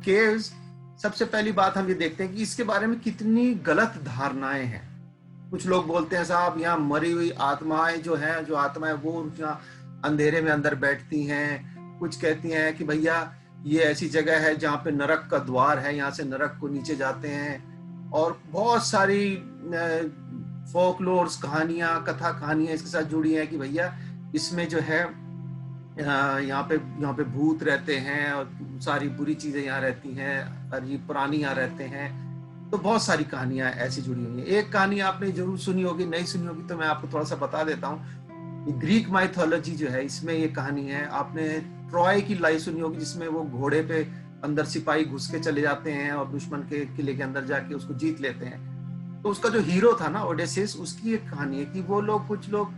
Caves, सबसे पहली बात हम ये देखते हैं कि इसके बारे में कितनी गलत धारणाएं हैं। कुछ लोग बोलते हैं साहब यहाँ मरी हुई आत्माएं जो हैं, जो आत्माएं वो यहाँ अंधेरे में अंदर बैठती हैं। कुछ कहती हैं कि भैया ये ऐसी जगह है जहाँ पे नरक का द्वार है, यहाँ से नरक को नीचे जाते हैं। और बहुत सारी फोकलोर्स, कहानियां, कथा कहानियां इसके साथ जुड़ी हैं कि भैया इसमें जो है यहाँ पे भूत रहते हैं और सारी बुरी चीजें यहाँ रहती हैं, अजीब प्राणी यहाँ रहते हैं। तो बहुत सारी कहानियां ऐसी जुड़ी हुई हैं। एक कहानी आपने जरूर सुनी होगी, नहीं सुनी होगी तो मैं आपको थोड़ा सा बता देता हूँ। ग्रीक माइथोलॉजी जो है, इसमें ये कहानी है। आपने ट्रॉय की लड़ाई सुनी होगी, जिसमें वो घोड़े पे अंदर सिपाही घुस के चले जाते हैं और दुश्मन के किले के अंदर जाके उसको जीत लेते हैं। तो उसका जो हीरो था ना, ओडेसिस, उसकी एक कहानी है कि वो लोग, कुछ लोग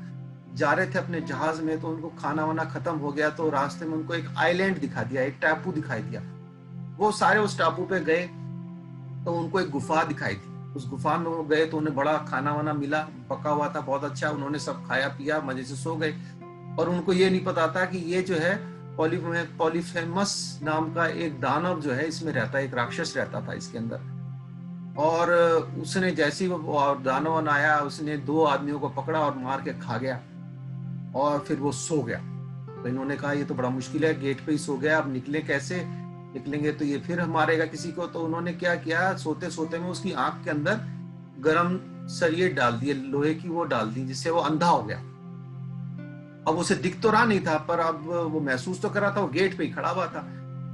जा रहे थे अपने जहाज में, तो उनको खाना वाना खत्म हो गया, तो रास्ते में उनको एक आइलैंड दिखा दिया, एक टापू दिखाई दिया। वो सारे उस टापू पे गए तो उनको एक गुफा दिखाई थी। उस गुफा में वो गए तो उन्हें बड़ा खाना वाना मिला, पका हुआ था, बहुत अच्छा। उन्होंने सब खाया पिया, मजे से सो गए। और उनको ये नहीं पता था कि ये जो है पॉलीफेमस नाम का एक दानव जो है इसमें रहता है, एक राक्षस रहता था इसके अंदर। और उसने जैसे ही वो दानव आया, उसने 2 आदमियों को पकड़ा और मार के खा गया और फिर वो सो गया। तो इन्होंने कहा ये तो बड़ा मुश्किल है, गेट पे ही सो गया, अब निकले कैसे? निकलेंगे तो ये फिर मारेगा किसी को। तो उन्होंने क्या किया, सोते सोते में उसकी आंख के अंदर गरम सरिये डाल दिए, लोहे की वो डाल दी, जिससे वो अंधा हो गया। अब उसे दिख तो रहा नहीं था, पर अब वो महसूस तो कर रहा था, वो गेट पे ही खड़ा हुआ था।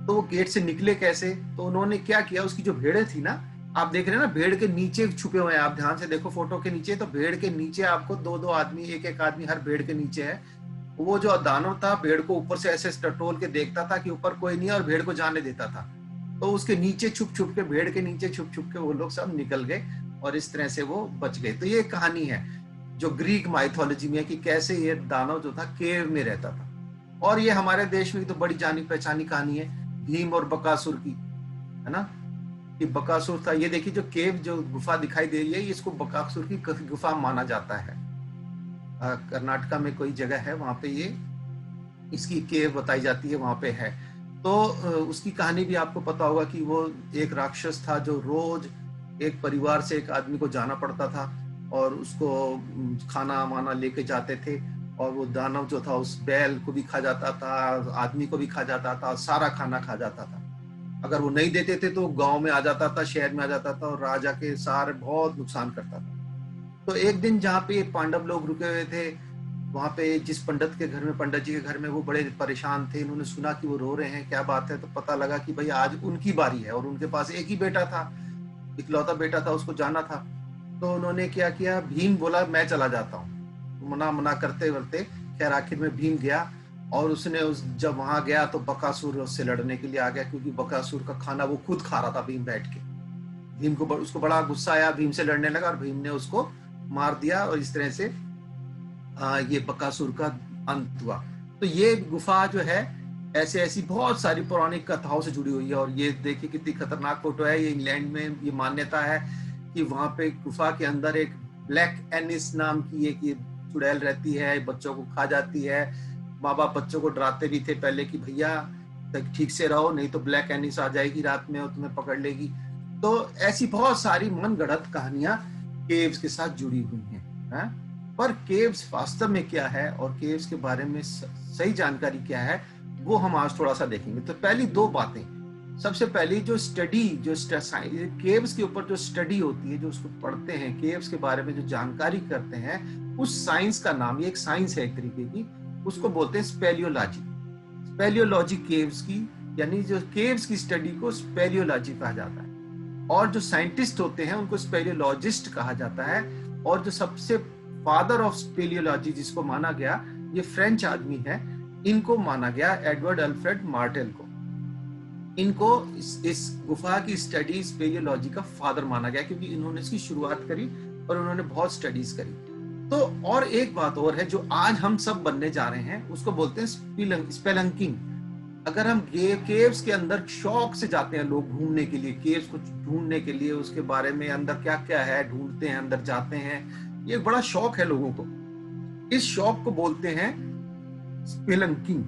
तो वो गेट से निकले कैसे? तो उन्होंने क्या किया, उसकी जो भेड़ें थी ना, आप देख रहे हैं ना, भेड़ के नीचे छुपे हुए हैं, आप ध्यान से देखो फोटो के नीचे, तो भेड़ के नीचे आपको 2-2 आदमी, एक आदमी हर भेड़ के नीचे है। वो जो दानव था, भेड़ को ऊपर से ऐसे टटोल के देखता था कि ऊपर कोई नहीं है, और भेड़ को जाने देता था। तो उसके नीचे छुप छुप के, भेड़ के नीचे छुप छुप के वो लोग सब निकल गए और इस तरह से वो बच गए। तो ये कहानी है जो ग्रीक माइथोलॉजी में है कि कैसे ये दानव जो था केव में रहता था। और ये हमारे देश में तो बड़ी जानी पहचानी कहानी है, भीम और बकासुर की, है ना, कि बकासुर था। ये देखिए जो केव, जो गुफा दिखाई दे रही है, इसको बकासुर की गुफा माना जाता है। कर्नाटका में कोई जगह है, वहां पे ये इसकी केव बताई जाती है, वहां पे है। तो उसकी कहानी भी आपको पता होगा कि वो एक राक्षस था जो रोज एक परिवार से एक आदमी को जाना पड़ता था और उसको खाना वाना लेके जाते थे। और वो दानव जो था उस बैल को भी खा जाता था, आदमी को भी खा जाता था, सारा खाना खा जाता था। अगर वो नहीं देते थे तो गांव में आ जाता था, शहर में आ जाता था और राजा के सारे बहुत नुकसान करता था। तो एक दिन जहाँ पे पांडव लोग रुके हुए थे, वहां पे जिस पंडित के घर में, पंडित जी के घर में, वो बड़े परेशान थे। इन्होंने सुना कि वो रो रहे हैं, क्या बात है? तो पता लगा कि भाई आज उनकी बारी है और उनके पास एक ही बेटा था, इकलौता बेटा था, उसको जाना था। तो उन्होंने क्या किया, भीम बोला मैं चला जाता हूँ। मना मना करते करते खैर आखिर में भीम गया। और उसने जब वहां गया तो बकासुर उससे लड़ने के लिए आ गया, क्योंकि बकासुर का खाना वो खुद खा रहा था भीम बैठ के। भीम को उसको बड़ा गुस्सा आया, भीम से लड़ने लगा और भीम ने उसको मार दिया। और इस तरह से ये बकासुर का अंत हुआ। तो ये गुफा जो है ऐसे ऐसी बहुत सारी पौराणिक कथाओं से जुड़ी हुई है। और ये देखिए कितनी खतरनाक फोटो है। ये इंग्लैंड में ये मान्यता है कि वहां पे गुफा के अंदर एक ब्लैक एनिस नाम की एक ये चुड़ैल रहती है, बच्चों को खा जाती है। माँ बाप बच्चों को डराते भी थे पहले कि भैया ठीक से रहो, नहीं तो ब्लैक एनिस आ जाएगी रात में और तुम्हें पकड़ लेगी। तो ऐसी बहुत सारी मनगढ़ंत कहानियां केव्स के साथ जुड़ी हुई हैं। पर केव्स वास्तव में क्या है और केव्स के बारे में सही जानकारी क्या है, वो हम आज थोड़ा सा देखेंगे। तो पहली 2 बातें, सबसे पहली जो स्टडी, जो केव्स के ऊपर जो स्टडी होती है, जो उसको पढ़ते हैं, केव्स के बारे में जो जानकारी करते हैं, उस साइंस का नाम, ये एक साइंस है एक तरीके की, उसको बोलते हैं स्पेलियोलॉजी। स्पेलियोलॉजी केव्स की, यानी जो केव्स की स्टडी को स्पेलियोलॉजी कहा जाता है। और जो साइंटिस्ट होते हैं उनको स्पेलियोलॉजिस्ट कहा जाता है। और जो सबसे फादर ऑफ स्पेलियोलॉजी जिसको माना गया, ये फ्रेंच आदमी है, इनको माना गया, एडवर्ड अल्फ्रेड मार्टेल को। इनको इस गुफा की स्टडी स्पेलियोलॉजी का फादर माना गया, क्योंकि इन्होंने इसकी शुरुआत करी और उन्होंने बहुत स्टडीज करी। तो और एक बात और है जो आज हम सब बनने जा रहे हैं, उसको बोलते हैं स्पेलंकिंग। अगर हम केव्स के अंदर शौक से जाते हैं लोग घूमने के लिए, केव्स को ढूंढने के लिए, उसके बारे में अंदर क्या क्या है ढूंढते हैं, अंदर जाते हैं, ये बड़ा शौक है लोगों को। इस शौक को बोलते हैं स्पेलंकिंग।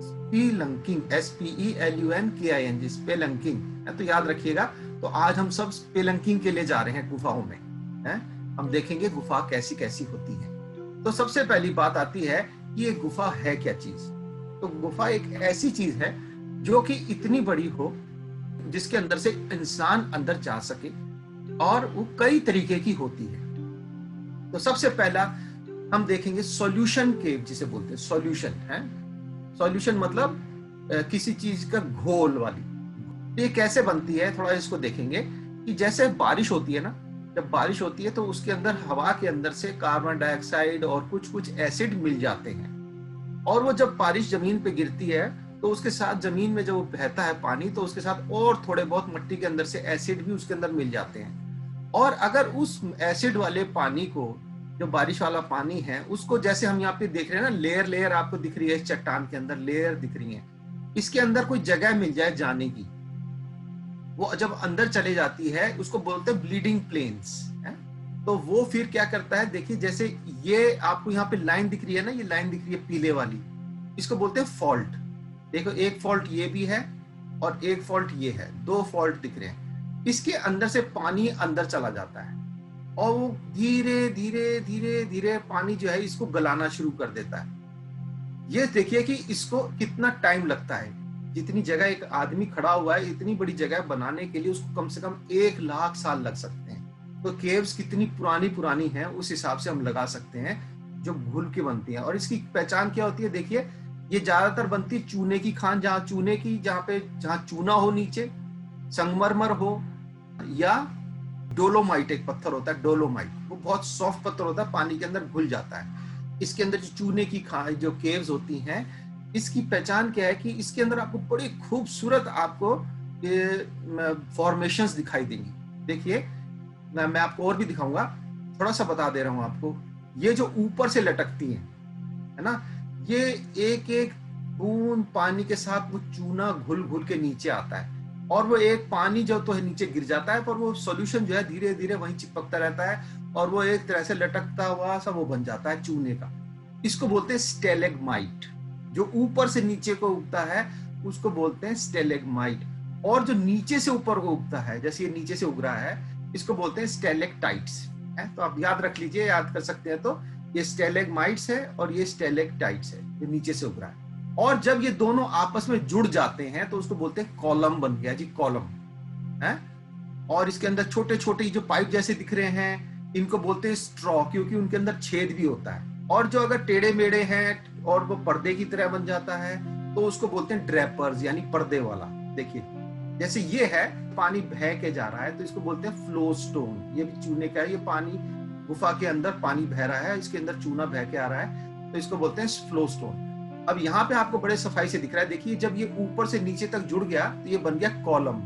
Spelunking, SPELUNKING, spelunking. है। तो याद रखिएगा, तो आज हम सब स्पेलंकिंग के लिए जा रहे हैं गुफाओं में, हैं। हम देखेंगे गुफा कैसी कैसी होती है। तो सबसे पहली बात आती है कि ये गुफा है क्या चीज। तो गुफा एक ऐसी चीज है जो कि इतनी बड़ी हो जिसके अंदर से इंसान अंदर जा सके, और वो कई तरीके की होती है। तो सबसे पहला हम देखेंगे सॉल्यूशन केव, जिसे बोलते हैं सॉल्यूशन है। सॉल्यूशन मतलब किसी चीज का घोल वाली। ये कैसे बनती है, थोड़ा इसको देखेंगे कि जैसे बारिश होती है ना, जब बारिश होती है तो उसके अंदर हवा के अंदर से कार्बन डाइऑक्साइड और कुछ कुछ एसिड मिल जाते हैं, और वो जब बारिश जमीन पे गिरती है तो उसके साथ जमीन में जब वो बहता है पानी, तो उसके साथ और थोड़े बहुत मिट्टी के अंदर से एसिड भी उसके अंदर मिल जाते हैं। और अगर उस एसिड वाले पानी को, जो बारिश वाला पानी है, उसको जैसे हम यहाँ पे देख रहे हैं ना, लेयर लेयर आपको दिख रही है, इस चट्टान के अंदर लेयर दिख रही है, इसके अंदर कोई जगह मिल जाए जाने की, वो जब अंदर चले जाती है उसको बोलते हैं ब्लीडिंग प्लेन्स है। तो वो फिर क्या करता है, देखिए जैसे ये आपको यहाँ पे लाइन दिख रही है ना, ये लाइन दिख रही है पीले वाली, इसको बोलते हैं फॉल्ट। देखो एक फॉल्ट ये भी है और एक फॉल्ट ये है, दो फॉल्ट दिख रहे हैं। इसके अंदर से पानी अंदर चला जाता है और वो धीरे धीरे धीरे धीरे पानी जो है इसको गलाना शुरू कर देता है। ये देखिए कि इसको कितना टाइम लगता है। जितनी जगह एक आदमी खड़ा हुआ है, इतनी बड़ी जगह बनाने के लिए उसको कम से कम 1 लाख साल लग सकते हैं। तो केव्स कितनी पुरानी पुरानी हैं उस हिसाब से हम लगा सकते हैं, जो घुल के बनती हैं। और इसकी पहचान क्या होती है, देखिए ये ज्यादातर बनती है चूने की खान, जहाँ चूना हो नीचे, संगमरमर हो, या डोलोमाइट एक पत्थर होता है, डोलोमाइट, वो बहुत सॉफ्ट पत्थर होता है, पानी के अंदर घुल जाता है। इसके अंदर जो चूने की खान जो केव्स होती हैं, इसकी पहचान क्या है कि इसके अंदर आपको बड़ी खूबसूरत आपको फॉर्मेशंस दिखाई देंगी। देखिए मैं आपको और भी दिखाऊंगा, थोड़ा सा बता दे रहा हूं आपको। ये जो ऊपर से लटकती हैं, है ना, ये एक एक बूंद पानी के साथ वो चूना घुल घुल के नीचे आता है, और वो एक पानी जो तो है नीचे गिर जाता है, पर वो सॉल्यूशन जो है धीरे धीरे वहीं चिपकता रहता है, और वो एक तरह से लटकता हुआ सा वो बन जाता है चूने का। इसको बोलते हैं स्टेलेग्माइट। जो ऊपर से नीचे को उगता है उसको बोलते हैं स्टेलेग्माइट, और जो नीचे से ऊपर को उगता है, जैसे ये नीचे से उग रहा है, इसको बोलते हैं स्टेलेक्टाइट्स है। तो आप याद रख लीजिए, याद कर सकते हैं। तो ये स्टेलेग्माइट्स है और ये स्टेलेक्टाइट्स है, जो नीचे से उग रहा है। और जब ये दोनों आपस में जुड़ जाते हैं तो उसको बोलते हैं कॉलम बन गया जी, कॉलम है। और इसके अंदर छोटे छोटे जो पाइप जैसे दिख रहे हैं, इनको बोलते हैं स्ट्रॉ, क्योंकि उनके अंदर छेद भी होता है। और जो अगर टेढ़े मेढ़े हैं और वो पर्दे की तरह बन जाता है तो उसको बोलते हैं ड्रैपर्स, यानी पर्दे वाला। देखिए जैसे ये है, पानी बह के जा रहा है तो इसको बोलते हैं फ्लो स्टोन। ये भी चूने का है, ये पानी गुफा के अंदर पानी बह रहा है, इसके अंदर चूना बह के आ रहा है, तो इसको बोलते हैं फ्लो स्टोन। अब यहाँ पे आपको बड़े सफाई से दिख रहा है, देखिए जब ये ऊपर से नीचे तक जुड़ गया तो ये बन गया कॉलम।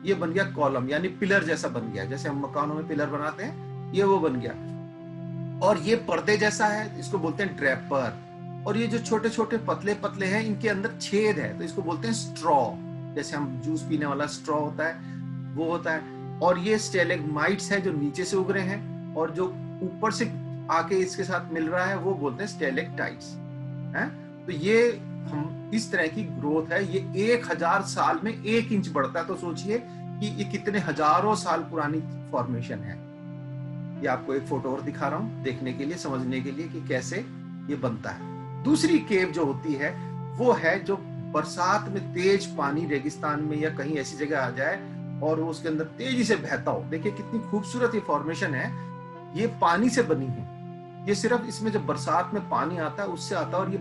ये बन गया कॉलम, यानी पिलर जैसा बन गया, जैसे हम मकानों में पिलर बनाते हैं, ये वो बन गया। और ये पर्दे जैसा है, इसको बोलते हैं ड्रैपर। और ये जो छोटे छोटे पतले पतले हैं, इनके अंदर छेद है, तो इसको बोलते हैं स्ट्रॉ। जैसे हम जूस पीने वाला स्ट्रॉ होता है, वो होता है। और ये स्टेलेग्माइट्स है जो नीचे से उग रहे हैं, और जो ऊपर से आके इसके साथ मिल रहा है वो बोलते हैं स्टेलेक्टाइट्स हैं। तो ये हम इस तरह की ग्रोथ है। ये 1000 साल में 1 इंच बढ़ता है, तो सोचिए कि ये कितने हजारों साल पुरानी फॉर्मेशन है। ये आपको एक फोटो और दिखा रहा हूं देखने के लिए, समझने के लिए कि कैसे ये बनता है। दूसरी केव जो होती है वो है जो बरसात में तेज पानी रेगिस्तान में या कहीं ऐसी जगह आ जाए और वो उसके अंदर तेजी से बहता हो। देखिए कितनी खूबसूरत ये फॉर्मेशन है, ये पानी से बनी है। ये सिर्फ इसमें जब बरसात में पानी आता है उससे आता है, और ये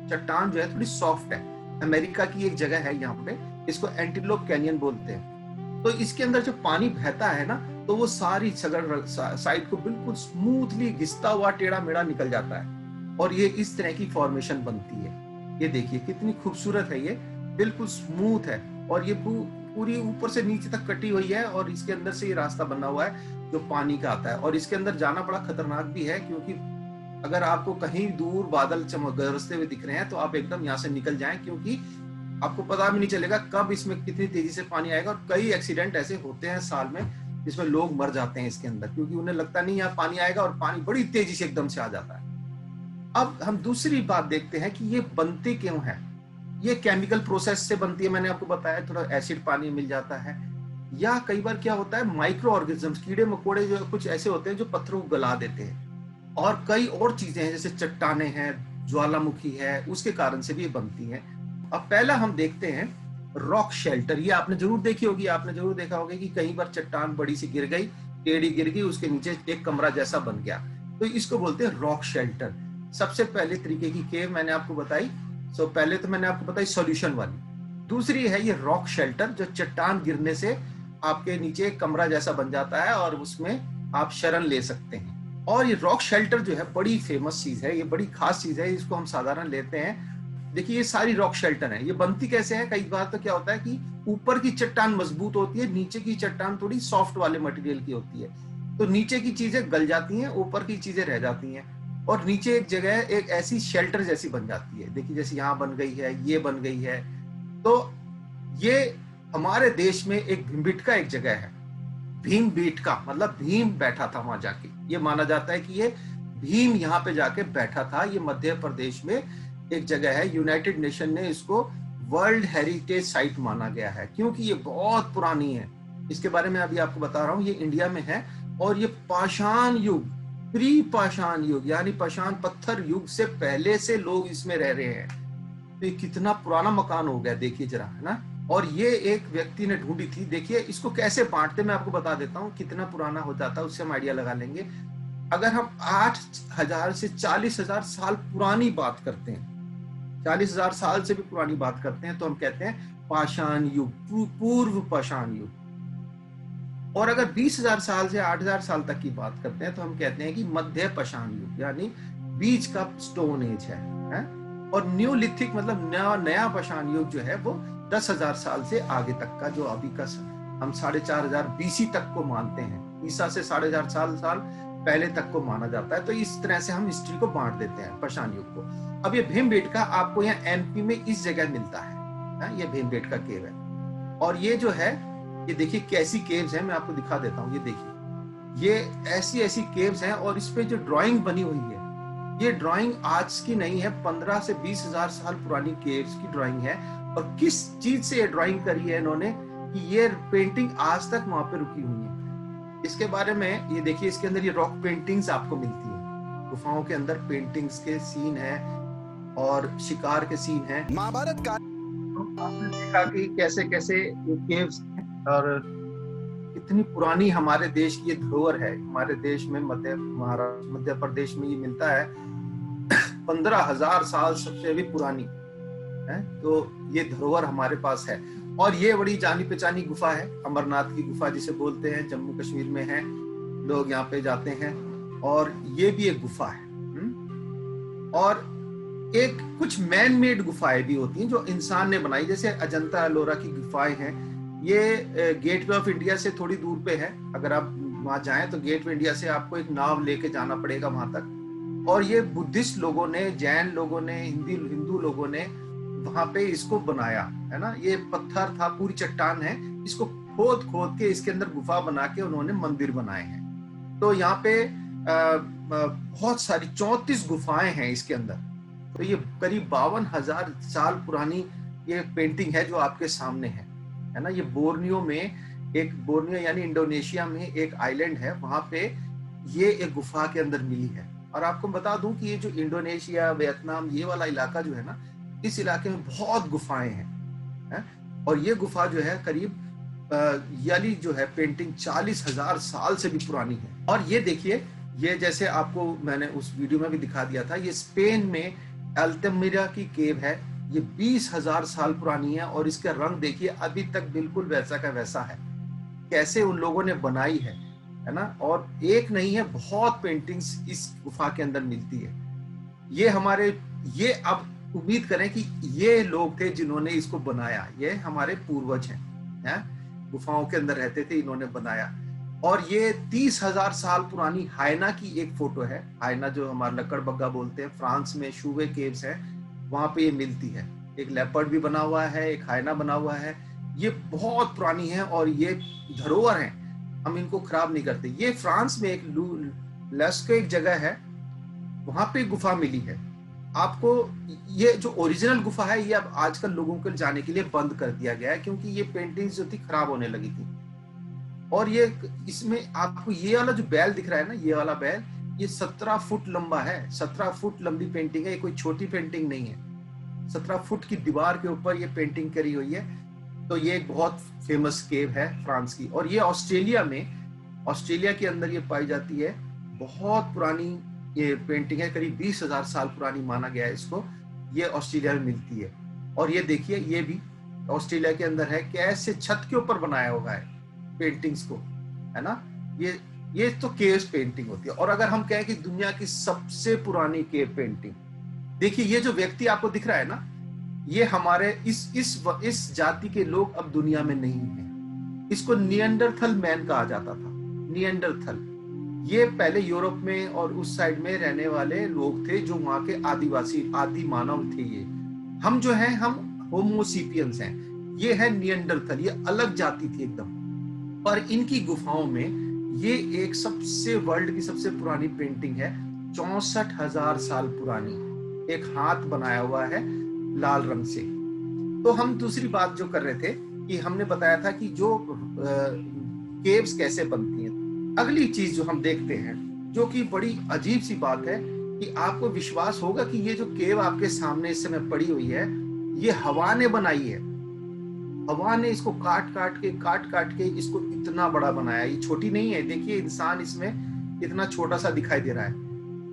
चट्टान जो है थोड़ी सॉफ्ट है। अमेरिका की एक जगह है यहाँ पे, इसको एंटीलोप कैनियन बोलते हैं। तो इसके अंदर जो पानी बहता है ना, तो वो सारी सगर साइड को बिल्कुल स्मूथली घिसता हुआ टेढ़ा मेढ़ा निकल जाता है, और ये इस तरह की फॉर्मेशन बनती है। ये देखिए कितनी खूबसूरत है, ये बिल्कुल स्मूथ है, और ये पूरी ऊपर से नीचे तक कटी हुई है, और इसके अंदर से ये रास्ता बना हुआ है जो पानी का आता है। और इसके अंदर जाना बड़ा खतरनाक भी है, क्योंकि अगर आपको कहीं दूर बादल गरजते हुए दिख रहे हैं तो आप एकदम यहाँ से निकल जाएं, क्योंकि आपको पता भी नहीं चलेगा कब इसमें कितनी तेजी से पानी आएगा। और कई एक्सीडेंट ऐसे होते हैं साल में जिसमें लोग मर जाते हैं इसके अंदर, क्योंकि उन्हें लगता नहीं यहाँ पानी आएगा और पानी बड़ी तेजी से एकदम से आ जाता है। अब हम दूसरी बात देखते हैं कि ये बनते क्यों है। ये केमिकल प्रोसेस से बनती है, मैंने आपको बताया, थोड़ा एसिड पानी मिल जाता है। या कई बार क्या होता है, माइक्रो ऑर्गेनिजम्स, कीड़े मकोड़े जो कुछ ऐसे होते हैं जो पत्थरों को गला देते हैं। और कई और चीजें हैं जैसे चट्टाने हैं, ज्वालामुखी है, उसके कारण से भी ये बनती हैं। अब पहला हम देखते हैं रॉक शेल्टर। ये आपने जरूर देखी होगी, आपने जरूर देखा होगा कि कई बार चट्टान बड़ी सी गिर गई, टेढ़ी गिर गई, उसके नीचे एक कमरा जैसा बन गया, तो इसको बोलते हैं रॉक शेल्टर। सबसे पहले तरीके की केव मैंने आपको बताई। पहले तो मैंने आपको बताई सॉल्यूशन वाली, दूसरी है ये रॉक शेल्टर, जो चट्टान गिरने से आपके नीचे एक कमरा जैसा बन जाता है और उसमें आप शरण ले सकते हैं। और ये रॉक शेल्टर जो है बड़ी फेमस चीज है, ये बड़ी खास चीज है, इसको हम साधारण लेते हैं। देखिए ये सारी रॉक शेल्टर है, ये बनती कैसे है, कई बार तो क्या होता है कि ऊपर की चट्टान मजबूत होती है, नीचे की चट्टान थोड़ी सॉफ्ट वाले मटेरियल की होती है, तो नीचे की चीजें गल जाती हैं, ऊपर की चीजें रह जाती हैं, और नीचे एक जगह एक ऐसी शेल्टर जैसी बन जाती है। देखिए जैसे यहाँ बन गई है, ये बन गई है। तो ये हमारे देश में एक भीमबेटका एक जगह है, भीमबेटका मतलब भीम बैठा था वहां जाके, ये माना जाता है कि ये भीम यहाँ पे जाके बैठा था। ये मध्य प्रदेश में एक जगह है, यूनाइटेड नेशन ने इसको वर्ल्ड हेरिटेज साइट माना गया है, क्योंकि ये बहुत पुरानी है। इसके बारे में अभी आपको बता रहा हूँ, ये इंडिया में है, और ये पाषाण युग, प्री पाषाण युग यानी पाषाण पत्थर युग से पहले से लोग इसमें रह रहे हैं। तो ये कितना पुराना मकान हो गया, देखिए जरा, है ना। और ये एक व्यक्ति ने ढूंढी थी। देखिए इसको कैसे बांटते, मैं आपको बता देता हूँ, कितना पुराना हो जाता है उससे हम आइडिया लगा लेंगे। अगर हम 8,000 से 40,000 साल पुरानी बात करते हैं, 40,000 साल से भी पुरानी बात करते हैं, तो हम कहते हैं पाषाण युग, पूर्व पाषाण युग। और अगर 20,000 साल से 8,000 साल तक की बात करते हैं तो हम कहते हैं कि मध्य पाषाण युग, यानी बीच का स्टोन एज है? और न्यूलिथिक मतलब नया पाषाण युग जो है वो 10,000 साल से आगे तक का, जो अभी का हम 4,500 BC तक को मानते हैं, ईसा से 4,500 साल पहले तक को माना जाता है। तो इस तरह से हम हिस्ट्री को बांट देते हैं पाषाण युग को। अब ये भीमबेटका आपको यहाँ एमपी में इस जगह मिलता है, ये भीमबेटका केव है। और ये जो है, ये देखिए कैसी केव्स हैं, मैं आपको दिखा देता हूँ। ये देखिए, ये ऐसी ऐसी केव्स हैं, और इस पे जो ड्राइंग बनी हुई है, ये ड्राइंग आज की नहीं है, 15 से 20,000 साल पुरानी केव्स की ड्राइंग है। और किस चीज से ये ड्राइंग करी है इन्होंने कि ये पेंटिंग आज तक वहां पे रुकी हुई है। इसके बारे में ये देखिए, इसके अंदर ये रॉक पेंटिंग्स आपको मिलती है, गुफाओं के अंदर पेंटिंग्स के सीन है और शिकार के सीन है। महाभारत का आपने देखा कि कैसे कैसे ये केव्स हैं, और कितनी पुरानी हमारे देश की ये धरोहर है। हमारे देश में मध्य प्रदेश में ये मिलता है 15,000 साल सबसे भी पुरानी है। तो ये धरोहर हमारे पास है। और ये बड़ी जानी पहचानी गुफा है, अमरनाथ की गुफा जिसे बोलते हैं, जम्मू कश्मीर में है, लोग यहाँ पे जाते हैं। और ये भी एक गुफा है। और एक कुछ मैन मेड गुफाएं भी होती हैं जो इंसान ने बनाई, जैसे अजंता एलोरा की गुफाएं हैं। ये गेटवे ऑफ इंडिया से थोड़ी दूर पे है, अगर आप वहां जाएं तो गेटवे इंडिया से आपको एक नाव लेके जाना पड़ेगा वहां तक। और ये बुद्धिस्ट लोगों ने, जैन लोगों ने, हिंदू लोगों ने वहां पे इसको बनाया है ना। ये पत्थर था, पूरी चट्टान है, इसको खोद खोद के इसके अंदर गुफा बना के उन्होंने मंदिर बनाए हैं। तो यहाँ पे बहुत सारी 34 गुफाएं हैं इसके अंदर। तो ये करीब 52,000 साल पुरानी ये पेंटिंग है जो आपके सामने है ना। ये बोर्नियो में, एक बोर्नियो यानी इंडोनेशिया में एक आइलैंड है, वहां पे ये एक गुफा के अंदर मिली है। और आपको बता दूं कि ये जो इंडोनेशिया, वियतनाम, ये वाला इलाका जो है ना, इस इलाके में बहुत गुफाएं हैं। और ये गुफा जो है करीब यानी जो है पेंटिंग 40,000 साल से भी पुरानी है। और ये देखिए, ये जैसे आपको मैंने उस वीडियो में भी दिखा दिया था, ये स्पेन में अल्तमिरा की केव है। ये 20,000 साल पुरानी है, और इसका रंग देखिए अभी तक बिल्कुल वैसा का वैसा है, कैसे उन लोगों ने बनाई है ना। और एक नहीं है, बहुत पेंटिंग्स इस गुफा के अंदर मिलती है। ये अब उम्मीद करें कि ये लोग थे जिन्होंने इसको बनाया, ये हमारे पूर्वज हैं, गुफाओं के अंदर रहते थे, इन्होंने बनाया। और ये 30,000 साल पुरानी हायना की एक फोटो है। हायना जो हमारा लकड़बग्गा बोलते हैं, फ्रांस में शूवे केव्स है, वहां पे ये मिलती है। एक लेपर्ड भी बना हुआ है, एक हायना बना हुआ है। ये बहुत पुरानी है और ये धरोहर है, हम इनको खराब नहीं करते। ये फ्रांस में एक लस्को एक जगह है, वहां पे गुफा मिली है। आपको ये जो ओरिजिनल गुफा है ये अब आजकल लोगों को जाने के लिए बंद कर दिया गया है, क्योंकि ये पेंटिंग्स जो थी खराब होने लगी थी। और ये इसमें आपको ये वाला जो बैल दिख रहा है ना, ये वाला बैल, ये 17 फुट लंबा है। 17 फुट लंबी पेंटिंग है, ये कोई छोटी पेंटिंग नहीं है। 17 फुट की दीवार के ऊपर ये पेंटिंग करी हुई है। तो ये एक बहुत फेमस केव है फ्रांस की, और ये ऑस्ट्रेलिया के अंदर ये पाई जाती है। बहुत पुरानी ये पेंटिंग है, करीब 20,000 साल पुरानी माना गया है इसको। ये ऑस्ट्रेलिया में मिलती है। और ये देखिए, ये भी ऑस्ट्रेलिया के अंदर है। कैसे छत के ऊपर बनाया हुआ है पेंटिंग्स को, है ना। ये तो केव पेंटिंग होती है। और अगर हम कहें कि दुनिया की सबसे पुरानी केव पेंटिंग, देखिए ये जो व्यक्ति आपको दिख रहा है ना, ये हमारे इस जाति के लोग अब दुनिया में नहीं है। इसको निएंडरथल मैन कहा जाता था। निएंडरथल ये पहले यूरोप में और उस साइड में रहने वाले लोग थे, जो वहां के आदिवासी आदि मानव थे। ये हम जो हैं, हम होमोसेपियंस हैं। ये है निएंडरथल, ये अलग जाति थी एकदम। पर इनकी गुफाओं में ये एक वर्ल्ड की सबसे पुरानी पेंटिंग है, 64,000 साल पुरानी। एक हाथ बनाया हुआ है लाल रंग से। तो हम दूसरी बात जो कर रहे थे कि हमने बताया था कि जो केव्स कैसे बनती हैं। अगली चीज जो हम देखते हैं, जो कि बड़ी अजीब सी बात है, कि आपको विश्वास होगा कि ये जो केव आपके सामने इस समय पड़ी हुई है, ये हवा ने बनाई है। हवा ने इसको काट काट के इसको इतना बड़ा बनाया। ये छोटी नहीं है, देखिए इंसान इसमें इतना छोटा सा दिखाई दे रहा है।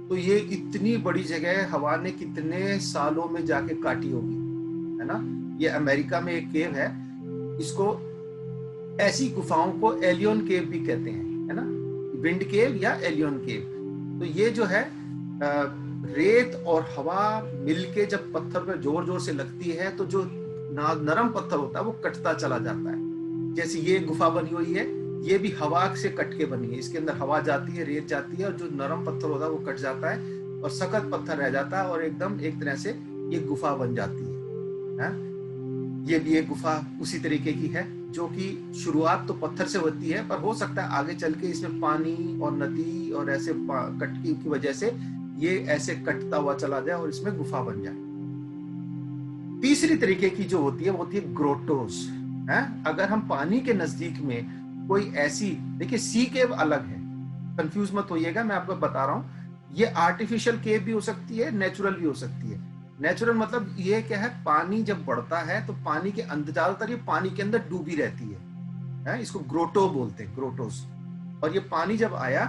तो ये इतनी बड़ी जगह हवा ने कितने सालों में जाके काटी होगी, है ना। ये अमेरिका में एक केव है, इसको ऐसी गुफाओं को एलियन केव भी कहते हैं, है ना, विंड केव या एलियन केव। तो ये जो है रेत और हवा मिलके जब पत्थर पर जोर जोर से लगती है, तो जो नरम पत्थर होता है वो कटता चला जाता है। जैसे ये गुफा बनी हुई है, ये भी हवा से कट के बनी है। इसके अंदर हवा जाती है, रेत जाती है, और जो नरम पत्थर होता है वो कट जाता है और सख्त पत्थर रह जाता है, और एकदम एक तरह से ये गुफा बन जाती है। ये भी एक गुफा उसी तरीके की है, जो कि शुरुआत तो पत्थर से होती है, पर हो सकता है आगे चल के इसमें पानी और नदी और ऐसे कटकी की वजह से ये ऐसे कटता हुआ चला जाए और इसमें गुफा बन जाए। तीसरी तरीके की जो होती है वो होती है ग्रोटोस। अगर हम पानी के नजदीक में कोई ऐसी, देखिए सी केव अलग है, कंफ्यूज मत होइएगा, मैं आपको बता रहा हूं। ये आर्टिफिशियल केव भी हो सकती है, नेचुरल भी हो सकती है। नेचुरल मतलब ये क्या है, पानी जब बढ़ता है तो पानी के अंदर, ज्यादातर ये पानी के अंदर डूबी रहती है, इसको ग्रोटो बोलते हैं, ग्रोटोस। और ये पानी जब आया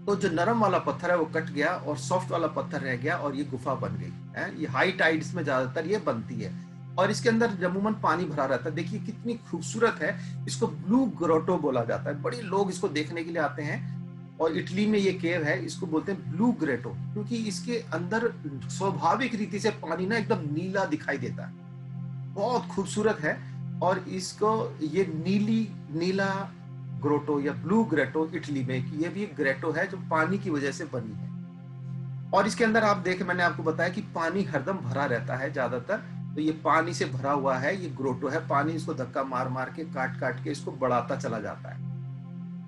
तो जो नरम वाला पत्थर है वो कट गया और सॉफ्ट वाला पत्थर रह गया और ये गुफा बन गई है। ये हाई टाइड्स में ज्यादातर ये बनती है और इसके अंदर अमूमन पानी भरा रहता है। देखिए कितनी खूबसूरत है, इसको ब्लू ग्रोटो बोला जाता है। बड़े लोग इसको देखने के लिए आते हैं, और इटली में ये केव है, इसको बोलते हैं ब्लू ग्रेटो, क्योंकि इसके अंदर स्वाभाविक रीति से पानी ना एकदम नीला दिखाई देता है, बहुत खूबसूरत है। और इसको ये नीला ग्रोटो या ब्लू ग्रेटो इटली में, ये भी एक ग्रेटो है जो पानी की वजह से बनी है। और इसके अंदर आप देखें, मैंने आपको बताया कि पानी हरदम भरा रहता है ज्यादातर, तो ये पानी से भरा हुआ है, ये ग्रोटो है। पानी इसको धक्का मार मार के काट के इसको बढ़ाता चला जाता है।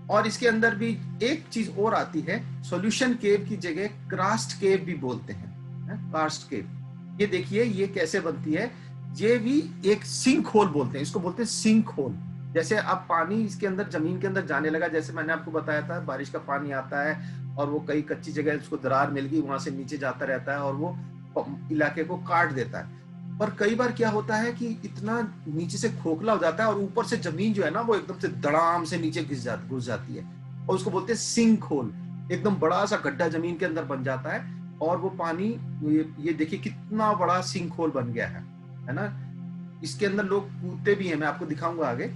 और इसके अंदर भी एक चीज और आती है, सॉल्यूशन केव की जगह क्रास्ट केव भी बोलते हैं, कास्ट केव। ये देखिए ये कैसे बनती है, ये भी एक सिंक होल बोलते हैं, इसको बोलते हैं सिंक होल। जैसे अब पानी इसके अंदर जमीन के अंदर जाने लगा, जैसे मैंने आपको बताया था बारिश का पानी आता है और वो कई कच्ची जगह उसको दरार मिल गई, वहां से नीचे जाता रहता है और वो इलाके को काट देता है। पर कई बार क्या होता है कि इतना नीचे से खोखला हो जाता है और ऊपर से जमीन जो है ना वो एकदम से धड़ाम से नीचे घुस जाती है, और उसको बोलते हैं सिंक होल। एकदम बड़ा सा गड्ढा जमीन के अंदर बन जाता है और वो पानी, ये देखिए कितना बड़ा सिंक होल बन गया है ना। इसके अंदर लोग कूदते भी हैं, मैं आपको दिखाऊंगा आगे।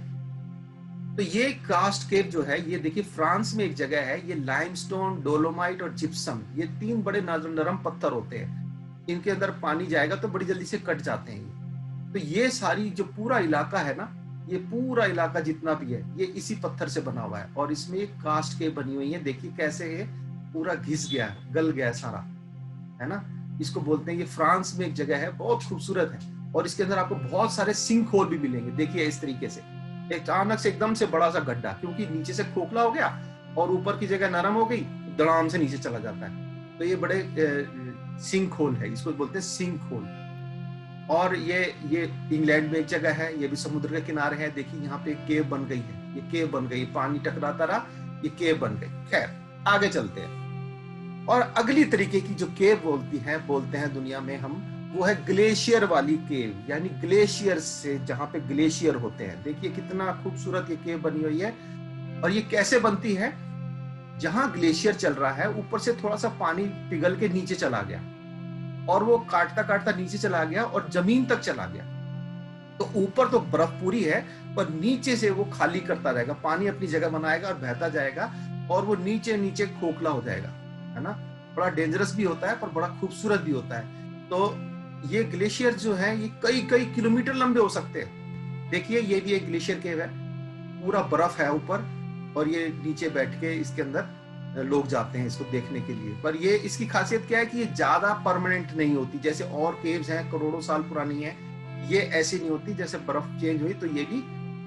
तो ये कास्ट केव जो है, ये देखिए फ्रांस में एक जगह है, ये लाइमस्टोन, डोलोमाइट और जिप्सम, ये तीन बड़े नरम पत्थर होते हैं। इनके अंदर पानी जाएगा तो बड़ी जल्दी से कट जाते हैं। तो ये सारी जो पूरा इलाका है ना, ये पूरा इलाका जितना भी है ये इसी पत्थर से बना हुआ है, और इसमें एक कास्ट केव बनी हुई है। देखिए कैसे ये पूरा घिस गया, गल गया सारा, है ना। इसको बोलते हैं, ये फ्रांस में एक जगह है, बहुत खूबसूरत है। और इसके अंदर आपको बहुत सारे सिंक होल भी मिलेंगे। देखिए इस तरीके से अचानक से एकदम से बड़ा सा गड्ढा, क्योंकि नीचे से खोखला हो गया और ऊपर की जगह नरम हो गई, दड़ाम से नीचे चला जाता है। तो ये बड़े सिंक होल है, इसको बोलते हैं सिंक होल। और ये इंग्लैंड में एक जगह है, ये भी समुद्र के किनारे है। देखिए यहाँ पे केव बन गई है, ये केव बन गई, पानी टकराता रहा, ये केव बन गई। खैर आगे चलते हैं। और अगली तरीके की जो केव बोलते हैं दुनिया में हम, वो है ग्लेशियर वाली केव, यानी ग्लेशियर से, जहां पे ग्लेशियर होते हैं। देखिए कितना खूबसूरत ये केव बनी हुई है। और ये कैसे बनती है? जहां ग्लेशियर चल रहा है, ऊपर से थोड़ा सा पानी पिघल के नीचे चला गया, और वो काटता काटता नीचे चला गया और जमीन तक चला गया। तो ऊपर तो बर्फ पूरी है, पर नीचे से वो खाली करता रहेगा, पानी अपनी जगह बनाएगा और बहता जाएगा, और वो नीचे नीचे खोखला हो जाएगा, है ना। बड़ा डेंजरस भी होता है, पर बड़ा खूबसूरत भी होता है। तो ये ग्लेशियर जो है, ये कई कई किलोमीटर लंबे हो सकते हैं। देखिए ये भी एक ग्लेशियर केव है, पूरा बर्फ है ऊपर, और ये नीचे बैठ के इसके अंदर लोग जाते हैं इसको देखने के लिए। पर ये इसकी खासियत क्या है कि ये ज्यादा परमानेंट नहीं होती, जैसे और केव्स हैं करोड़ों साल पुरानी है, ये ऐसी नहीं होती। जैसे बर्फ चेंज हुई तो ये भी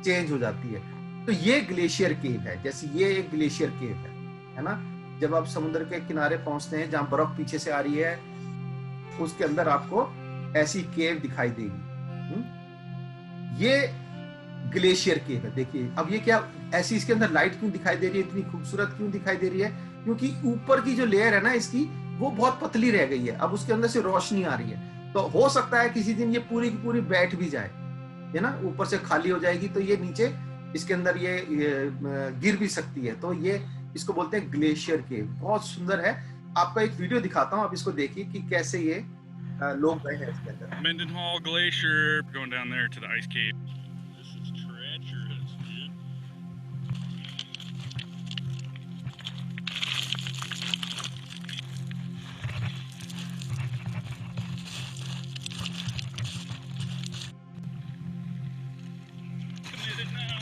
चेंज हो जाती है। तो ये ग्लेशियर केव है, जैसे ये एक ग्लेशियर केव है ना। जब आप समुद्र के किनारे पहुंचते हैं जहां बर्फ पीछे से आ रही है, उसके अंदर आपको ऐसी केव दिखाई देगी। ये ग्लेशियर केव है। देखिए अब ये क्या ऐसी, इसके अंदर लाइट क्यों दिखाई दे रही है, इतनी खूबसूरत क्यों दिखाई दे रही है? क्योंकि ऊपर की जो लेयर है ना इसकी, वो बहुत पतली रह गई है, अब उसके अंदर से रोशनी आ रही है। तो हो सकता है किसी दिन ये पूरी की पूरी बैठ भी जाए, है ना, ऊपर से खाली हो जाएगी, तो ये नीचे इसके अंदर ये गिर भी सकती है। तो ये इसको बोलते हैं ग्लेशियर केव। बहुत सुंदर है। आपका एक वीडियो दिखाता हूँ, आप इसको देखिए कि कैसे ये लोग गए हैं इसके अंदर। Mendenhall Glacier, going down there to the ice cave. This is treacherous, dude. Committed now.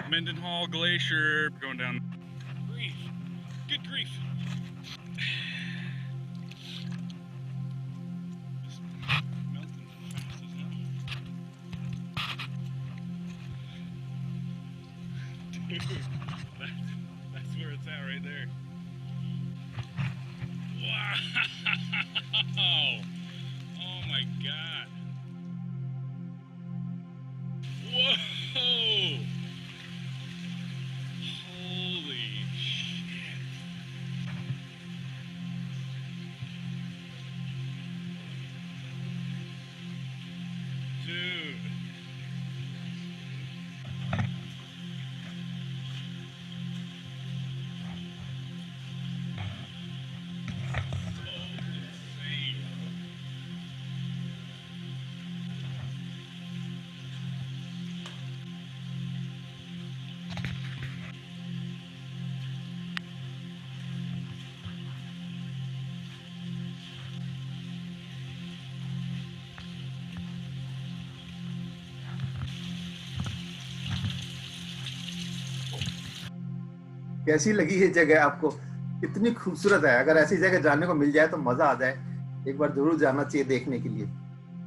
Mendenhall Glacier, going down. Grief. Good grief. That's where it's at right there. Wow! Oh my god! Whoa! Holy shit! Dude! कैसी लगी ये जगह आपको? कितनी खूबसूरत है। अगर ऐसी जगह जाने को मिल जाए तो मजा आ जाए, एक बार जरूर जाना चाहिए देखने के लिए।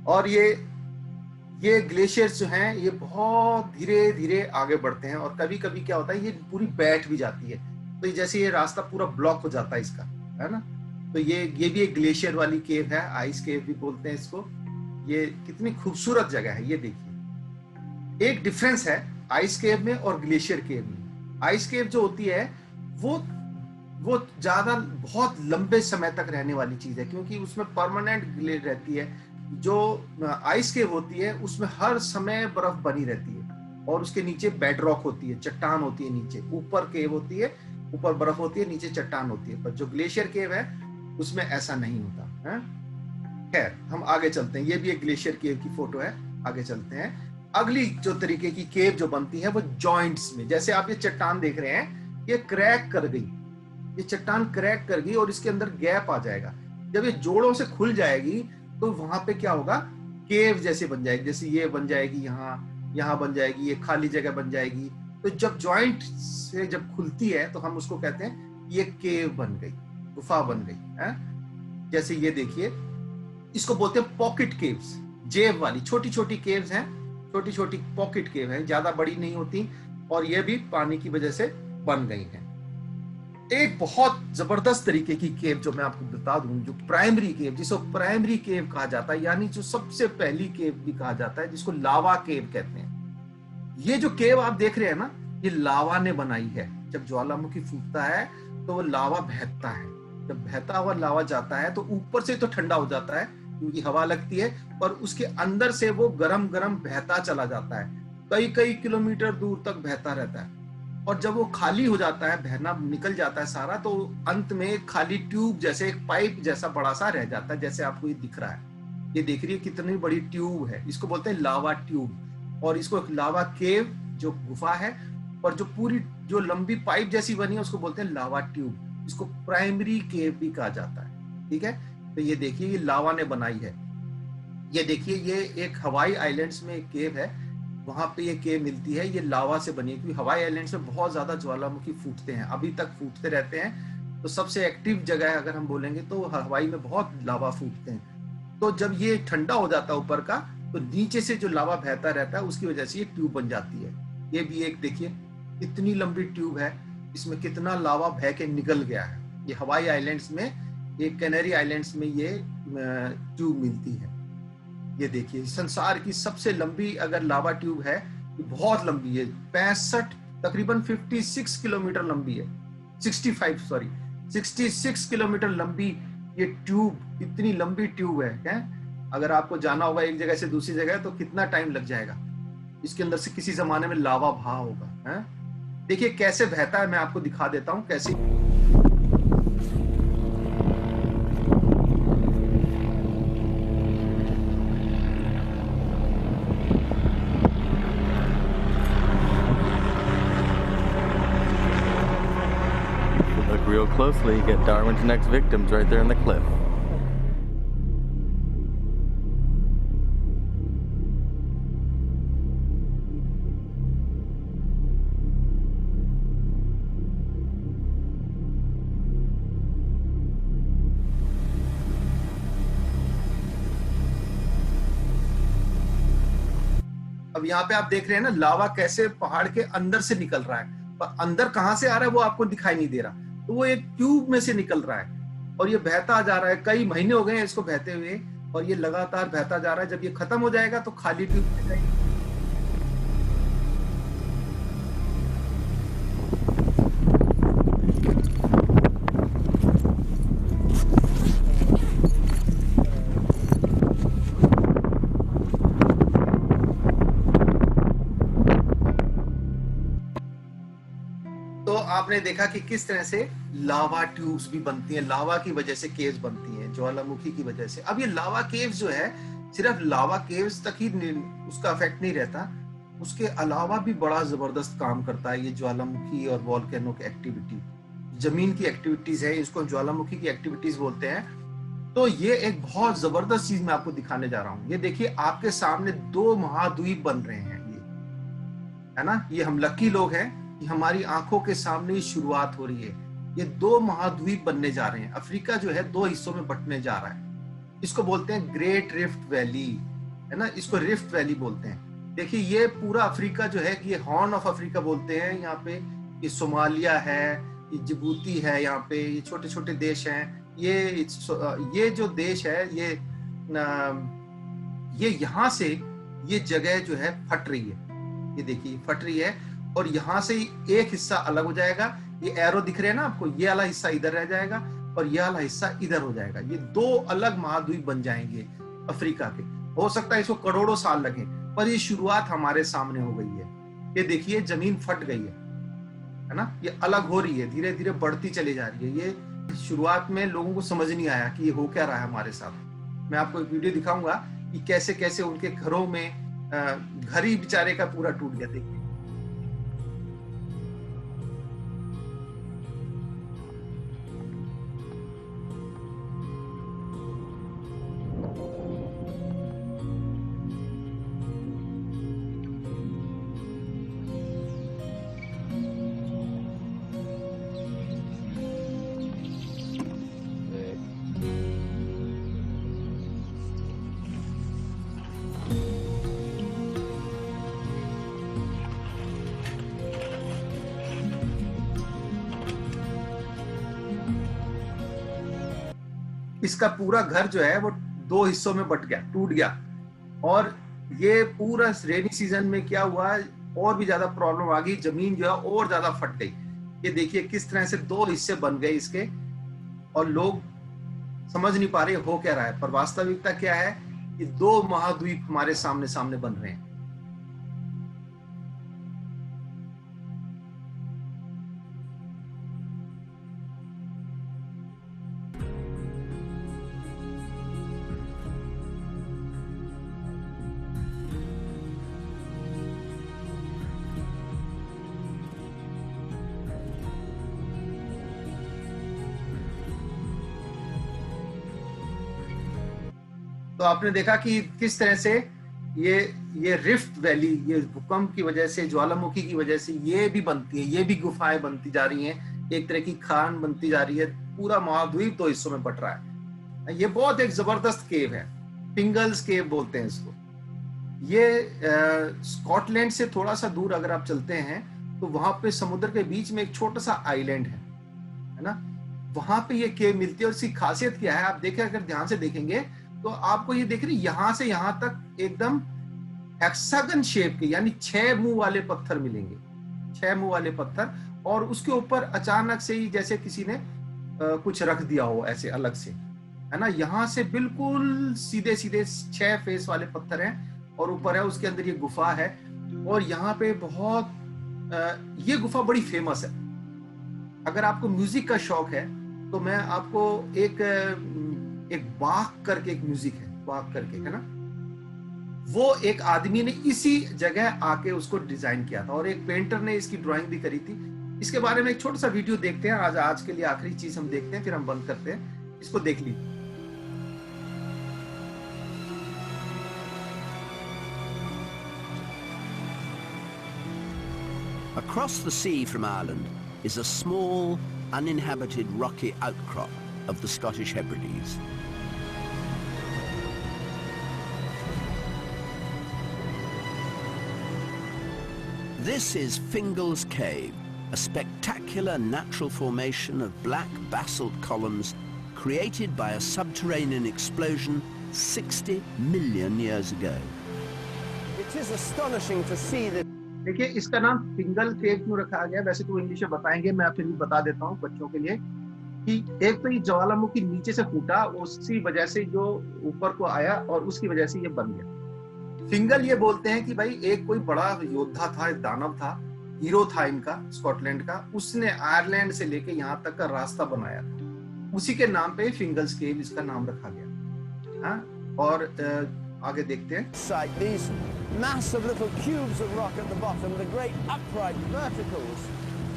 और ये ग्लेशियर्स जो हैं, ये बहुत धीरे धीरे आगे बढ़ते हैं, और कभी कभी क्या होता है, ये पूरी बैठ भी जाती है। तो जैसे ये रास्ता पूरा ब्लॉक हो जाता है इसका, है ना। तो ये भी एक ग्लेशियर वाली केव है, आइस केव भी बोलते हैं इसको। ये कितनी खूबसूरत जगह है, ये देखिए। एक डिफरेंस है आइस केव में और ग्लेशियर केव में। आइस केव जो होती है वो ज्यादा बहुत लंबे समय तक रहने वाली चीज है, क्योंकि उसमें परमानेंट ग्लेशियर रहती है। जो आइस केव होती है उसमें हर समय बर्फ बनी रहती है, और उसके नीचे बेड रॉक होती है, चट्टान होती है नीचे। ऊपर केव होती है, ऊपर बर्फ होती है, नीचे चट्टान होती है। पर जो ग्लेशियर केव है उसमें ऐसा नहीं होता है। खैर हम आगे चलते हैं। ये भी एक ग्लेशियर केव की फोटो है। आगे चलते हैं। अगली जो तरीके की केव जो बनती है वो जॉइंट्स में। जैसे आप ये चट्टान देख रहे हैं, ये क्रैक कर गई, ये चट्टान क्रैक कर गई और इसके अंदर गैप आ जाएगा। जब ये जोड़ों से खुल जाएगी तो वहां पे क्या होगा, केव जैसे बन जाएगी। जैसे ये बन जाएगी, यहाँ बन जाएगी, ये खाली जगह बन जाएगी। तो जब जॉइंट से जब खुलती है तो हम उसको कहते हैं ये केव बन गई, गुफा बन गई है। जैसे ये देखिए, इसको बोलते हैं पॉकेट केव्स। जेब वाली छोटी छोटी केव्स हैं, छोटी छोटी पॉकेट केव हैं, ज्यादा बड़ी नहीं होती, और ये भी पानी की वजह से बन गई हैं। एक बहुत जबरदस्त तरीके की केव जो मैं आपको बता दूं, जो प्राइमरी केव, जिसको प्राइमरी केव कहा जाता है, यानी जो सबसे पहली केव भी कहा जाता है, जिसको लावा केव कहते हैं। ये जो केव आप देख रहे हैं ना, ये लावा ने बनाई है। जब ज्वालामुखी फूटता है तो वो लावा बहता है। जब बहता हुआ लावा जाता है तो ऊपर से तो ठंडा हो जाता है क्योंकि हवा लगती है, और उसके अंदर से वो गरम गरम बहता चला जाता है, कई कई किलोमीटर दूर तक बहता रहता है। और जब वो खाली हो जाता है, बहना निकल जाता है सारा, तो अंत में एक खाली ट्यूब जैसे, एक पाइप जैसा बड़ा सा रह जाता है, जैसे आपको ये दिख रहा है। ये देख रही है कितनी बड़ी ट्यूब है, इसको बोलते हैं लावा ट्यूब। और इसको लावा केव जो गुफा है, और जो पूरी जो लंबी पाइप जैसी बनी है उसको बोलते हैं लावा ट्यूब। इसको प्राइमरी केव भी कहा जाता है। ठीक है, तो ये देखिए ये लावा ने बनाई है। ये देखिए ये एक हवाई आइलैंड्स में एक केव है, वहां पे ये केव मिलती है, ये लावा से बनी है। क्योंकि हवाई आइलैंड्स में बहुत ज्यादा ज्वालामुखी फूटते हैं, अभी तक फूटते रहते हैं। तो सबसे एक्टिव जगह है अगर हम बोलेंगे तो हवाई में बहुत लावा फूटते हैं। तो जब ये ठंडा हो जाता है ऊपर का, तो नीचे से जो लावा बहता रहता है उसकी वजह से ये ट्यूब बन जाती है। ये भी एक देखिए इतनी लंबी ट्यूब है, इसमें कितना लावा बह के निकल गया है। ये हवाई आइलैंड्स में, ये कैनरी आइलैंड्स में ये ट्यूब मिलती है। ये देखिए संसार की सबसे लंबी अगर लावा ट्यूब है, ये बहुत लंबी है, 65 तकरीबन 56 किलोमीटर लंबी है, 66 किलोमीटर लंबी ये ट्यूब, इतनी लंबी ट्यूब है। अगर आपको जाना होगा एक जगह से दूसरी जगह तो कितना टाइम लग जाएगा। इसके अंदर से किसी जमाने में लावा बहा होगा है? देखिए कैसे बहता है, मैं आपको दिखा देता हूं कैसे। Look real closely, you get Darwin's next victims right there in the cliff. अब यहाँ पे आप देख रहे हैं ना लावा कैसे पहाड़ के अंदर से निकल रहा है, पर अंदर कहाँ से आ रहा है वो आपको दिखाई नहीं दे रहा। तो वो एक ट्यूब में से निकल रहा है और ये बहता जा रहा है। कई महीने हो गए हैं इसको बहते हुए और ये लगातार बहता जा रहा है। जब ये खत्म हो जाएगा तो खाली ट्यूब में जाएगी। तो आपने देखा कि किस तरह से लावा ट्यूब्स भी बनती हैं, लावा की वजह से केव्स बनती हैं, ज्वालामुखी की वजह से। अब ये लावा केव्स जो है, सिर्फ लावा केव्स तक ही उसका इफेक्ट नहीं रहता, उसके अलावा भी बड़ा जबरदस्त काम करता है ये ज्वालामुखी और वॉल्केनो की एक्टिविटी। जमीन की एक्टिविटीज है, इसको ज्वालामुखी की एक्टिविटीज बोलते हैं। तो ये एक बहुत जबरदस्त चीज मैं आपको दिखाने जा रहा हूँ। ये देखिए आपके सामने 2 महाद्वीप बन रहे हैं, ये है ना, ये हम लकी लोग हैं, हमारी आंखों के सामने ही शुरुआत हो रही है। ये 2 महाद्वीप बनने जा रहे हैं। अफ्रीका जो है 2 हिस्सों में बंटने जा रहा है। इसको बोलते हैं ग्रेट रिफ्ट वैली, है ना, इसको रिफ्ट वैली बोलते हैं। देखिए ये पूरा अफ्रीका जो है, ये हॉर्न ऑफ अफ्रीका बोलते हैं यहाँ पे। ये सोमालिया है, ये जिबूती है, यहाँ पे ये छोटे छोटे देश हैं। ये जो देश है ये यहाँ से ये जगह जो है फट रही है। ये देखिए फट रही है और यहाँ से एक हिस्सा अलग हो जाएगा। ये एरो दिख रहे हैं ना आपको, ये वाला हिस्सा इधर रह जाएगा और ये वाला हिस्सा इधर हो जाएगा। ये 2 अलग महाद्वीप बन जाएंगे अफ्रीका के। हो सकता है इसको करोड़ों साल लगे, पर ये शुरुआत हमारे सामने हो गई है। ये देखिए जमीन फट गई है ना, ये अलग हो रही है, धीरे धीरे बढ़ती चली जा रही है। ये शुरुआत में लोगों को समझ नहीं आया कि ये हो क्या रहा है हमारे साथ। मैं आपको एक वीडियो दिखाऊंगा कि कैसे कैसे उनके घरों में घर ही बेचारे का पूरा टूट गया। देखिए इसका पूरा घर जो है वो 2 हिस्सों में बट गया, टूट गया। और ये पूरा रेनी सीजन में क्या हुआ, और भी ज्यादा प्रॉब्लम आ गई, जमीन जो है और ज्यादा फट गई। ये देखिए किस तरह से 2 हिस्से बन गए इसके, और लोग समझ नहीं पा रहे हो क्या रहा है। पर वास्तविकता क्या है कि 2 महाद्वीप हमारे सामने सामने बन रहे हैं। तो आपने देखा कि किस तरह से ये रिफ्ट वैली, ये भूकंप की वजह से, ज्वालामुखी की वजह से ये भी बनती है, ये भी गुफाएं बनती जा रही हैं, एक तरह की खान बनती जा रही है। पूरा महाद्वीप 2 हिस्सों में बट रहा है। ये बहुत एक जबरदस्त केव है, फिंगल्स केव बोलते हैं इसको। ये स्कॉटलैंड से थोड़ा सा दूर अगर आप चलते हैं तो वहां पे समुद्र के बीच में एक छोटा सा आइलैंड है ना, वहां पे ये केव मिलती है। और इसकी खासियत क्या है, आप देखें, अगर ध्यान से देखेंगे तो आपको ये देख रही, यहां से यहां तक एकदम हेक्सागन शेप के, यानी 6 मुंह वाले पत्थर मिलेंगे, 6 मुंह वाले पत्थर। और उसके ऊपर अचानक से ही जैसे किसी ने कुछ रख दिया हो ऐसे अलग से, है ना। यहाँ से बिल्कुल सीधे सीधे 6 फेस वाले पत्थर हैं और ऊपर है, उसके अंदर ये गुफा है। और यहाँ पे बहुत ये गुफा बड़ी फेमस है। अगर आपको म्यूजिक का शौक है तो मैं आपको एक बाख करके एक म्यूजिक है, बाख करके, है ना, वो एक आदमी ने इसी जगह आके उसको डिजाइन किया था और एक पेंटर ने इसकी ड्राइंग भी करी थी। इसके बारे में एक छोटा सा वीडियो देखते हैं। आज के लिए आखिरी चीज हम देखते हैं, फिर हम बंद करते हैं। इसको देख लीजिए। Across the sea from Ireland is a small, uninhabited rocky outcrop of the Scottish Hebrides. This is Fingal's Cave, a spectacular natural formation of black basalt columns created by a subterranean explosion 60 million years ago. It is astonishing to see that. देखिए, इसका नाम फिंगल केव क्यों रखा गया, वैसे तो English में बताएंगे, मैं फिर भी बता देता हूँ बच्चों के लिए कि एक तो ये ज्वालामुखी नीचे से फूटा, उसी वजह से जो ऊपर को आया और उसकी वजह से ये बन गया। फिंगल ये बोलते हैं कि भाई एक कोई बड़ा योद्धा था, एक दानव था, हीरो था इनका, स्कॉटलैंड का, उसने आयरलैंड से लेके यहाँ तक का रास्ता बनाया था। उसी के नाम पे फिंगल्स केव इसका नाम रखा गया। हाँ, और आगे देखते हैं। These massive little cubes of rock at the bottom, the great upright verticals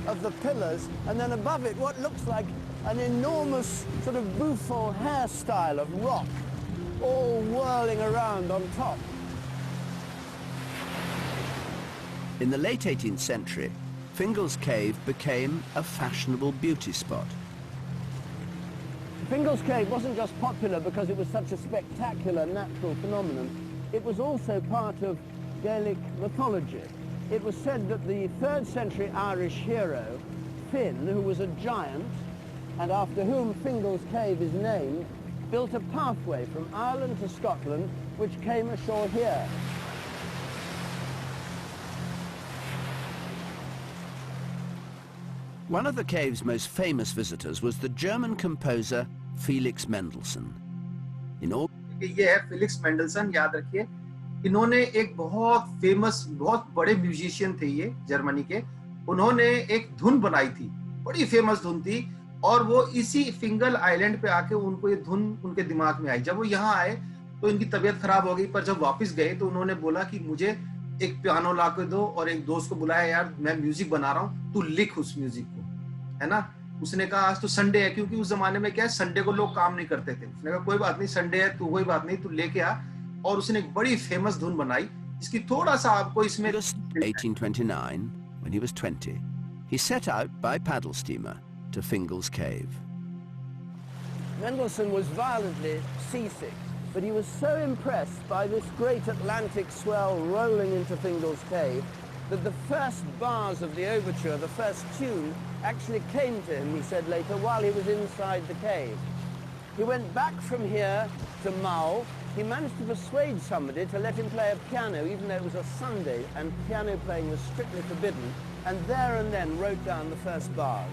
of the pillars, and then above it what looks like an enormous sort of bouffant hairstyle of rock, all whirling around on top. In the late 18th century, Fingal's Cave became a fashionable beauty spot. Fingal's Cave wasn't just popular because it was such a spectacular natural phenomenon. It was also part of Gaelic mythology. It was said that the 3rd century Irish hero, Finn, who was a giant, and after whom Fingal's Cave is named, built a pathway from Ireland to Scotland, which came ashore here. One of the cave's most famous visitors was the German composer Felix Mendelssohn. ये है Felix Mandelson, याद रखिए। इन्होंने एक बहुत famous, बहुत बड़े musician थे ये, जर्मनी के। उन्होंने एक धुन बनाई थी, बड़ी फेमस धुन थी, और वो इसी फिंगल आइलैंड पे आके उनको ये धुन उनके दिमाग में आई। जब वो यहाँ आए तो इनकी तबीयत खराब हो गई, पर जब वापस गए तो उन्होंने बोला कि मुझे एक पियानो ला के दो, और एक दोस्त को बुलाया, यार मैं म्यूजिक बना रहा हूँ, तू लिख उस म्यूजिक को, है ना। उसने कहा आज तो संडे है, क्योंकि उस जमाने में क्या है, संडे को लोग काम नहीं करते थे। उसने कहा कोई बात नहीं, संडे है, तू कोई बात नहीं, तू लेके आ। और उसने एक बड़ी फेमस धुन बनाई, जिसकी थोड़ा सा आपको इसमें। 1829, when he was 20, he set out by paddle steamer to Fingal's Cave. Mendelssohn was violently seasick, but he was so impressed by this great Atlantic swell rolling into Fingal's Cave that the first bars of the overture, the first tune, actually came to him, he said later, while he was inside the cave. He went back from here to Mull. He managed to persuade somebody to let him play a piano, even though it was a Sunday, and piano playing was strictly forbidden, and there and then wrote down the first bars.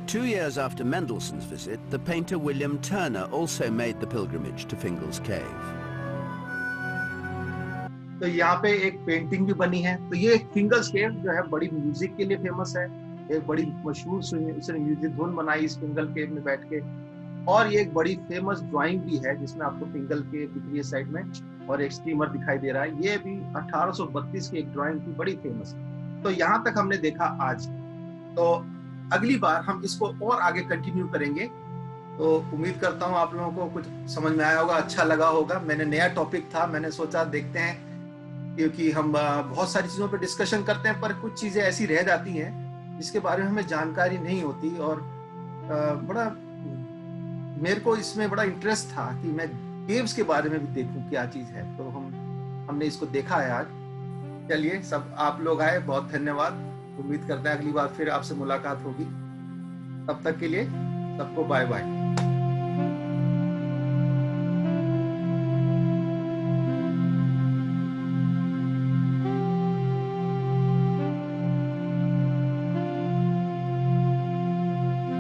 Two years after Mendelssohn's visit, the painter William Turner also made the pilgrimage to Fingal's Cave. तो यहाँ पे एक painting भी बनी है। तो ये फिंगल्स केव जो है बड़ी म्यूजिक के लिए फेमस है। एक बड़ी मशहूर उसने म्यूजिक धुन बनाई इस फिंगल केव में बैठ के, और ये एक बड़ी फेमस ड्राइंग भी है जिसमें आपको फिंगल केव दिख रही है साइड में और एक स्टीमर दिखाई दे रहा है। ये भी 1832 की एक ड्राइंग थी, बड़ी फेमस। तो यहाँ तक हमने देखा आज। तो अगली बार हम इसको और आगे कंटिन्यू करेंगे। तो उम्मीद करता हूँ आप लोगों को कुछ समझ में आया होगा, अच्छा लगा होगा। मैंने नया टॉपिक था, मैंने सोचा देखते हैं, क्योंकि हम बहुत सारी चीज़ों पे डिस्कशन करते हैं पर कुछ चीज़ें ऐसी रह जाती हैं जिसके बारे में हमें जानकारी नहीं होती। और बड़ा मेरे को इसमें बड़ा इंटरेस्ट था कि मैं केव्स के बारे में भी देखूं क्या चीज़ है। तो हमने इसको देखा है आज। चलिए, सब आप लोग आए, बहुत धन्यवाद। उम्मीद करते हैं अगली बार फिर आपसे मुलाकात होगी। तब तक के लिए सबको बाय बाय।